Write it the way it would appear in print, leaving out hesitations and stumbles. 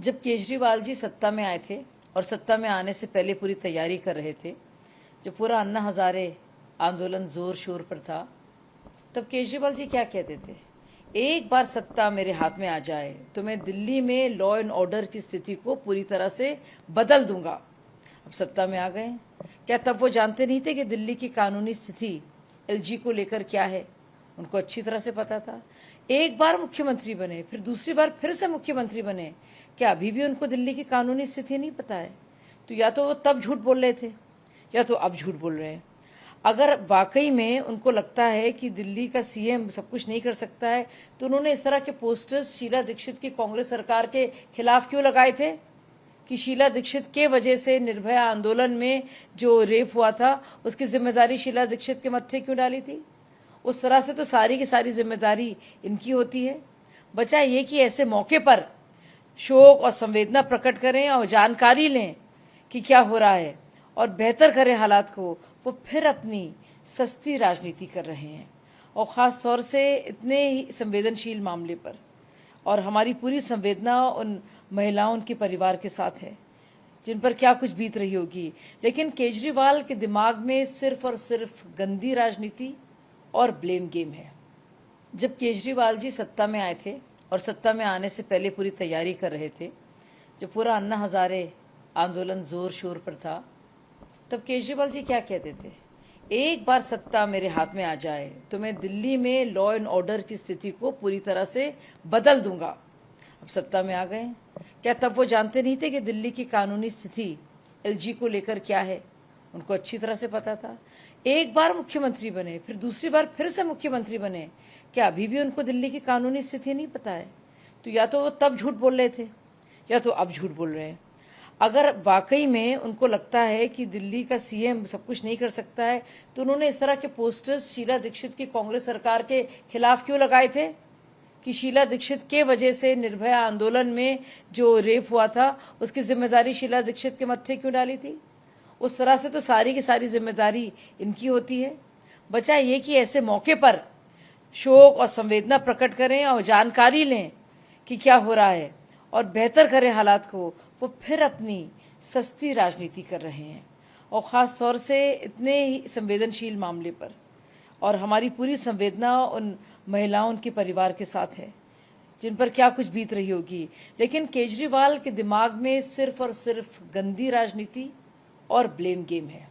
जब केजरीवाल जी सत्ता में आए थे और सत्ता में आने से पहले पूरी तैयारी कर रहे थे, जब पूरा अन्ना हजारे आंदोलन जोर शोर पर था, तब केजरीवाल जी क्या कहते थे? एक बार सत्ता मेरे हाथ में आ जाए तो मैं दिल्ली में लॉ एंड ऑर्डर की स्थिति को पूरी तरह से बदल दूंगा। अब सत्ता में आ गए, क्या तब वो जानते नहीं थे कि दिल्ली की कानूनी स्थिति एलजी को लेकर क्या है? उनको अच्छी तरह से पता था। एक बार मुख्यमंत्री बने, फिर दूसरी बार फिर से मुख्यमंत्री बने, क्या अभी भी उनको दिल्ली की कानूनी स्थिति नहीं पता है? तो या तो वो तब झूठ बोल रहे थे या तो अब झूठ बोल रहे हैं। अगर वाकई में उनको लगता है कि दिल्ली का सीएम सब कुछ नहीं कर सकता है, तो उन्होंने इस तरह के पोस्टर्स शीला दीक्षित की कांग्रेस सरकार के खिलाफ क्यों लगाए थे कि शीला दीक्षित के वजह से निर्भया आंदोलन में जो रेप हुआ था उसकी जिम्मेदारी शीला दीक्षित के मत्थे क्यों डाली थी? उस तरह से तो सारी की सारी जिम्मेदारी इनकी होती है। बचा ये कि ऐसे मौके पर शोक और संवेदना प्रकट करें और जानकारी लें कि क्या हो रहा है और बेहतर करें हालात को, वो फिर अपनी सस्ती राजनीति कर रहे हैं, और ख़ास तौर से इतने ही संवेदनशील मामले पर। और हमारी पूरी संवेदना उन महिलाओं, उनके परिवार के साथ है जिन पर क्या कुछ बीत रही होगी। लेकिन केजरीवाल के दिमाग में सिर्फ और सिर्फ गंदी राजनीति और ब्लेम गेम है। जब केजरीवाल जी सत्ता में आए थे और सत्ता में आने से पहले पूरी तैयारी कर रहे थे, जब पूरा अन्ना हजारे आंदोलन जोर शोर पर था, तब केजरीवाल जी क्या कहते थे? एक बार सत्ता मेरे हाथ में आ जाए तो मैं दिल्ली में लॉ एंड ऑर्डर की स्थिति को पूरी तरह से बदल दूंगा। अब सत्ता में आ गए, क्या तब वो जानते नहीं थे कि दिल्ली की कानूनी स्थिति एलजी को लेकर क्या है? उनको अच्छी तरह से पता था। एक बार मुख्यमंत्री बने, फिर दूसरी बार फिर से मुख्यमंत्री बने, क्या अभी भी उनको दिल्ली की कानूनी स्थिति नहीं पता है? तो या तो वो तब झूठ बोल रहे थे या तो अब झूठ बोल रहे हैं। अगर वाकई में उनको लगता है कि दिल्ली का सीएम सब कुछ नहीं कर सकता है, तो उन्होंने इस तरह के पोस्टर्स शीला दीक्षित की कांग्रेस सरकार के खिलाफ क्यों लगाए थे कि शीला दीक्षित के वजह से निर्भया आंदोलन में जो रेप हुआ था उसकी जिम्मेदारी शीला दीक्षित के मत्थे क्यों डाली थी? उस तरह से तो सारी की सारी जिम्मेदारी इनकी होती है। बचा ये कि ऐसे मौके पर शोक और संवेदना प्रकट करें और जानकारी लें कि क्या हो रहा है और बेहतर करें हालात को, वो फिर अपनी सस्ती राजनीति कर रहे हैं, और ख़ास तौर से इतने ही संवेदनशील मामले पर। और हमारी पूरी संवेदना उन महिलाओं, उनके परिवार के साथ है जिन पर क्या कुछ बीत रही होगी। लेकिन केजरीवाल के दिमाग में सिर्फ और सिर्फ गंदी राजनीति और ब्लेम गेम है।